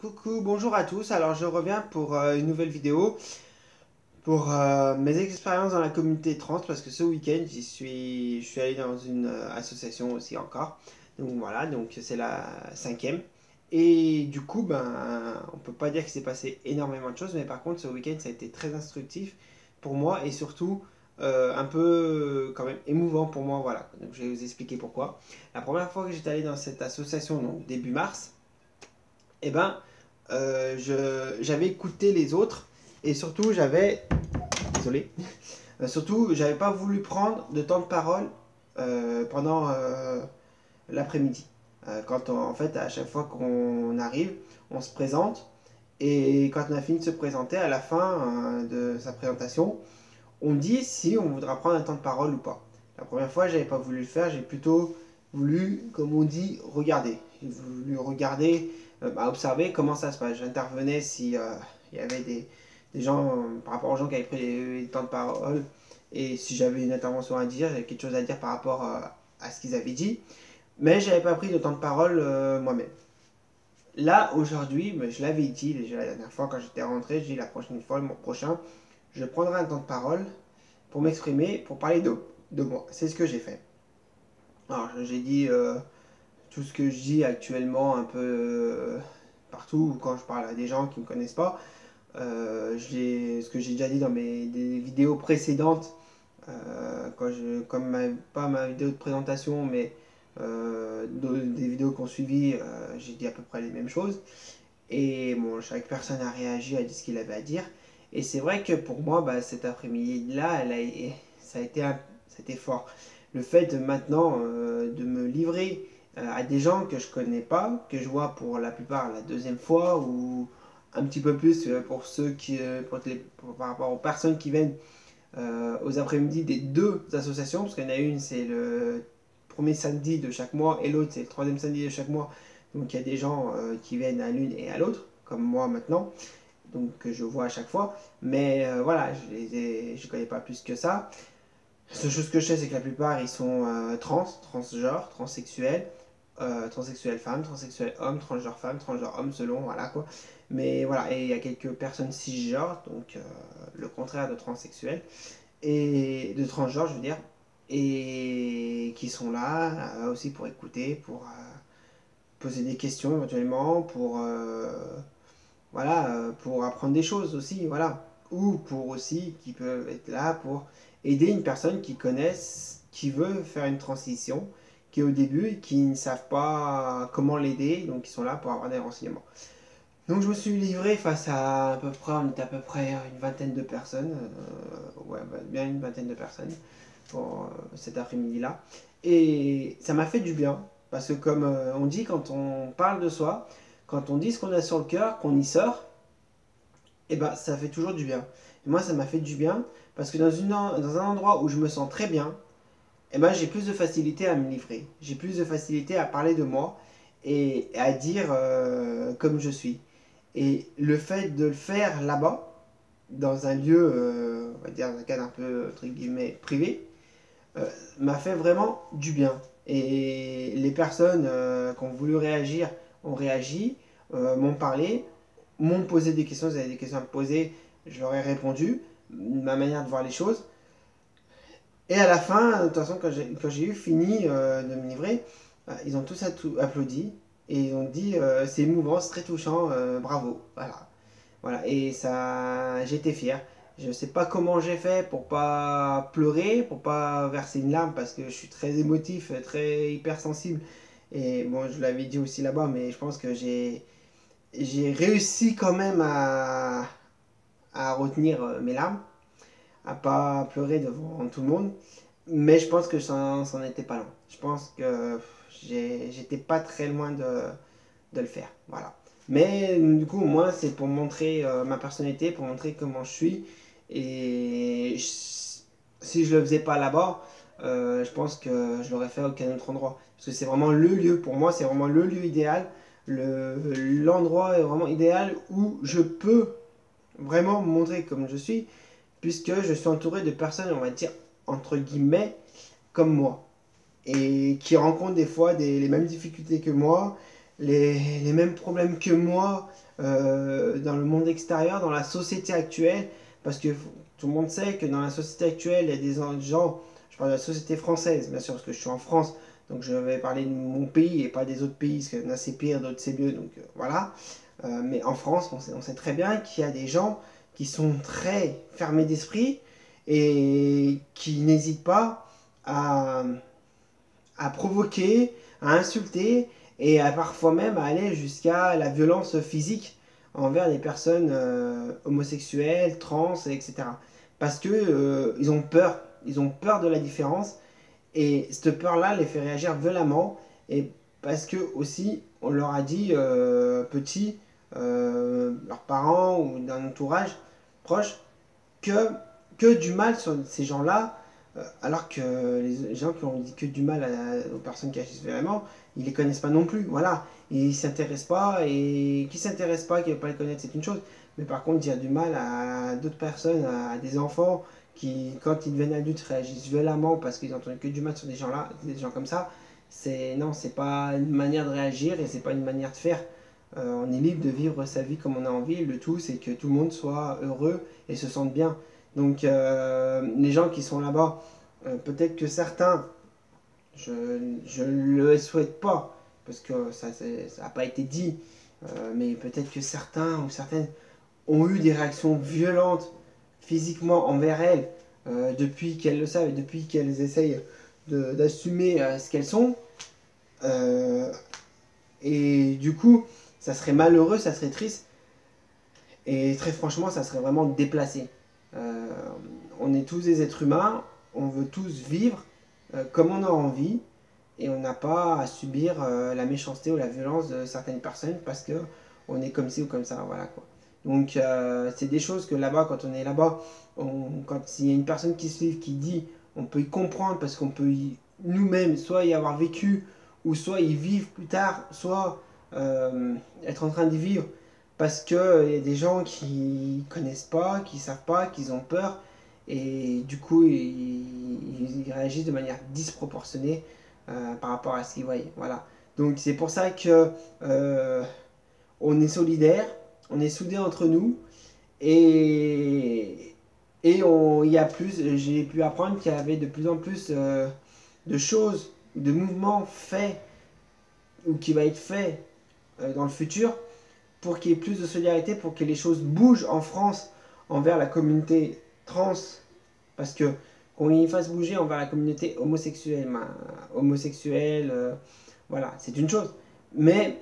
Coucou, bonjour à tous. Alors je reviens pour une nouvelle vidéo pour mes expériences dans la communauté trans parce que ce week-end je suis allé dans une association aussi encore. Donc voilà, donc c'est la cinquième. Et du coup, on peut pas dire qu'il s'est passé énormément de choses, mais par contre ce week-end ça a été très instructif pour moi et surtout un peu quand même émouvant pour moi. Voilà, donc je vais vous expliquer pourquoi. La première fois que j'étais allé dans cette association, donc début mars, eh ben, j'avais écouté les autres et surtout désolé, surtout j'avais pas voulu prendre de temps de parole pendant l'après-midi. En fait, à chaque fois qu'on arrive, on se présente et quand on a fini de se présenter, à la fin de sa présentation, on dit si on voudra prendre un temps de parole ou pas. La première fois, j'avais pas voulu le faire, j'ai plutôt voulu, comme on dit, regarder. J'ai voulu regarder, observer comment ça se passe. J'intervenais si il y avait des gens, par rapport aux gens qui avaient pris les temps de parole, et si j'avais une intervention à dire, j'avais quelque chose à dire par rapport à ce qu'ils avaient dit, mais j'avais pas pris de temps de parole moi-même. Là, aujourd'hui, je l'avais dit déjà la dernière fois quand j'étais rentré, je dis la prochaine fois, le mois prochain, je prendrai un temps de parole pour m'exprimer, pour parler de moi. C'est ce que j'ai fait. Alors, j'ai dit tout ce que je dis actuellement un peu partout quand je parle à des gens qui ne me connaissent pas. Ce que j'ai déjà dit dans des vidéos précédentes, pas ma vidéo de présentation, mais des vidéos qui ont suivi, j'ai dit à peu près les mêmes choses. Et bon, chaque personne a réagi, a dit ce qu'il avait à dire. Et c'est vrai que pour moi, cet après-midi-là, ça a été fort. Le fait de maintenant de me livrer à des gens que je connais pas, que je vois pour la plupart la deuxième fois, ou un petit peu plus pour ceux par rapport aux personnes qui viennent aux après-midi des deux associations, parce qu'il y en a une, c'est le premier samedi de chaque mois, et l'autre, c'est le troisième samedi de chaque mois. Donc il y a des gens qui viennent à l'une et à l'autre, comme moi maintenant, donc que je vois à chaque fois. Mais voilà, je connais pas plus que ça. La seule chose que je sais, c'est que la plupart, ils sont transgenres, transsexuels, transsexuels femmes, transsexuels hommes, transgenres femmes, transgenres hommes, selon, voilà quoi. Mais voilà, et il y a quelques personnes cisgenres, donc le contraire de transsexuels, et de transgenres, je veux dire, et qui sont là aussi pour écouter, pour poser des questions éventuellement, pour apprendre des choses aussi, voilà. Ou pour aussi, qui peuvent être là pour aider une personne qui connaissent, qui veut faire une transition, qui est au début et qui ne savent pas comment l'aider, donc ils sont là pour avoir des renseignements. Donc je me suis livré face à peu près, on était à peu près une vingtaine de personnes, bien une vingtaine de personnes pour cet après-midi-là. Et ça m'a fait du bien, parce que comme on dit quand on parle de soi, quand on dit ce qu'on a sur le cœur, qu'on y sort, et ça fait toujours du bien. Et moi ça m'a fait du bien, parce que dans un endroit où je me sens très bien, j'ai plus de facilité à me livrer. J'ai plus de facilité à parler de moi et à dire comme je suis. Et le fait de le faire là-bas, dans un lieu, on va dire, dans un cadre un peu, entre guillemets, privé, m'a fait vraiment du bien. Et les personnes qui ont voulu réagir ont réagi, m'ont parlé, m'ont posé des questions, ils avaient des questions à me poser, je leur ai répondu, ma manière de voir les choses. Et à la fin, de toute façon, quand j'ai eu fini de me livrer, ils ont tous applaudi et ils ont dit c'est émouvant, c'est très touchant, bravo. Voilà. Voilà. Et ça, j'étais fier. Je sais pas comment j'ai fait pour pas pleurer, pour pas verser une larme parce que je suis très émotif, très hypersensible. Et bon, je l'avais dit aussi là-bas, mais je pense que j'ai réussi quand même à retenir mes larmes, à pas pleurer devant tout le monde. Mais je pense que ça n'en était pas loin. Je pense que j'étais pas très loin de le faire. Voilà. Mais du coup, moi, c'est pour montrer ma personnalité, pour montrer comment je suis. Et si je le faisais pas là-bas, je pense que je l'aurais fait à aucun autre endroit. Parce que c'est vraiment le lieu, pour moi, c'est vraiment le lieu idéal. L'endroit est vraiment idéal où je peux vraiment me montrer comme je suis, puisque je suis entouré de personnes, on va dire, entre guillemets, comme moi. Et qui rencontrent des fois les mêmes difficultés que moi, les mêmes problèmes que moi, dans le monde extérieur, dans la société actuelle, parce que tout le monde sait que dans la société actuelle, il y a des gens, je parle de la société française, bien sûr, parce que je suis en France, donc je vais parler de mon pays et pas des autres pays, parce qu'il y en a c'est pire, d'autres c'est mieux, donc voilà. Mais en France, on sait très bien qu'il y a des gens qui sont très fermés d'esprit et qui n'hésitent pas à, à provoquer, à insulter et à parfois même à aller jusqu'à la violence physique envers les personnes homosexuelles, trans, etc. Parce que ils ont peur de la différence et cette peur-là les fait réagir violemment et parce que aussi on leur a dit petits, leurs parents ou d'un entourage proche que, que du mal sur ces gens-là, alors que les gens qui ont dit que du mal aux personnes qui agissent violemment, ils les connaissent pas non plus. Voilà, ils s'intéressent pas et qui s'intéresse pas, qui ne veut pas les connaître, c'est une chose. Mais par contre, dire du mal à d'autres personnes, à des enfants qui, quand ils deviennent adultes, réagissent violemment parce qu'ils entendent que du mal sur des gens-là, des gens comme ça, c'est pas une manière de réagir et c'est pas une manière de faire. On est libre de vivre sa vie comme on a envie. Le tout, c'est que tout le monde soit heureux et se sente bien. Donc, les gens qui sont là-bas, peut-être que certains, je ne le souhaite pas, parce que ça n'a pas été dit, mais peut-être que certains ou certaines ont eu des réactions violentes physiquement envers elles depuis qu'elles le savent et depuis qu'elles essayent d'assumer ce qu'elles sont. Et du coup, ça serait malheureux, ça serait triste. Et très franchement, ça serait vraiment déplacé. Euh, on est tous des êtres humains, on veut tous vivre comme on a envie. Et on n'a pas à subir la méchanceté ou la violence de certaines personnes parce que on est comme ci ou comme ça, voilà quoi. Donc c'est des choses que là-bas, quand on est là-bas, quand il y a une personne qui se livre, qui dit, on peut y comprendre parce qu'on peut nous-mêmes soit y avoir vécu ou soit y vivre plus tard, soit être en train d'y vivre parce qu'il y a des gens qui connaissent pas, qui savent pas, qui ont peur et du coup ils réagissent de manière disproportionnée par rapport à ce qu'ils voyaient. Voilà. Donc c'est pour ça que on est solidaires, on est soudés entre nous et il y a plus. J'ai pu apprendre qu'il y avait de plus en plus de choses, de mouvements faits ou qui va être fait dans le futur pour qu'il y ait plus de solidarité, pour que les choses bougent en France envers la communauté trans, parce que qu'on y fasse bouger envers la communauté homosexuelle, voilà, c'est une chose. Mais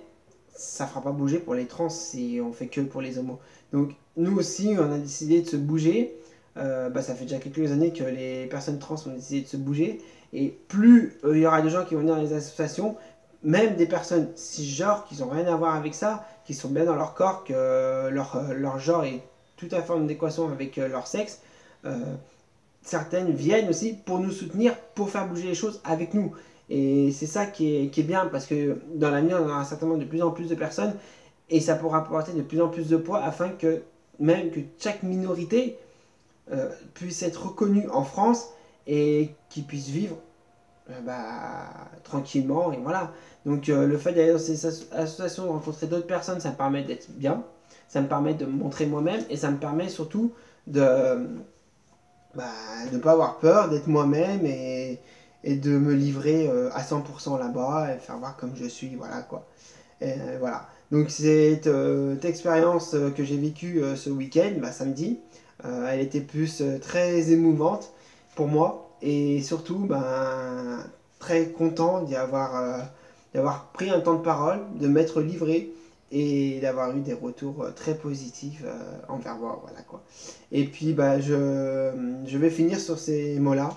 ça fera pas bouger pour les trans si on fait que pour les homos. Donc nous aussi, on a décidé de se bouger. Ça fait déjà quelques années que les personnes trans ont décidé de se bouger. Et plus il y aura de gens qui vont venir dans les associations, même des personnes cisgenres qui n'ont rien à voir avec ça, qui sont bien dans leur corps, que leur genre est tout à fait en adéquation avec leur sexe, certaines viennent aussi pour nous soutenir, pour faire bouger les choses avec nous. Et c'est ça qui est bien, parce que dans l'avenir, on aura certainement de plus en plus de personnes, et ça pourra apporter de plus en plus de poids, afin que même que chaque minorité puisse être reconnue en France, et qu'ils puissent vivre tranquillement, et voilà. Donc le fait d'aller dans ces associations, de rencontrer d'autres personnes, ça me permet d'être bien, ça me permet de me montrer moi-même, et ça me permet surtout de ne pas avoir peur, d'être moi-même et de me livrer à 100% là-bas et faire voir comme je suis, voilà quoi. Et, voilà. Donc cette expérience que j'ai vécue ce week-end, samedi, elle était plus très émouvante pour moi et surtout très content d'avoir pris un temps de parole, de m'être livré et d'avoir eu des retours très positifs envers moi, voilà quoi. Et puis je vais finir sur ces mots-là.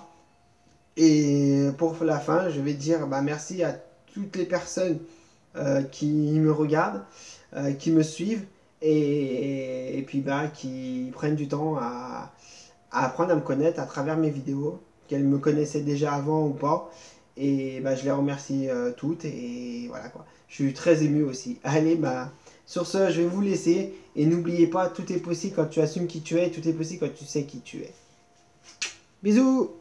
Et pour la fin, je vais dire merci à toutes les personnes qui me regardent, qui me suivent et puis qui prennent du temps à apprendre à me connaître à travers mes vidéos, qu'elles me connaissaient déjà avant ou pas. Et je les remercie toutes et voilà quoi. Je suis très ému aussi. Allez, sur ce, je vais vous laisser et n'oubliez pas, tout est possible quand tu assumes qui tu es, tout est possible quand tu sais qui tu es. Bisous!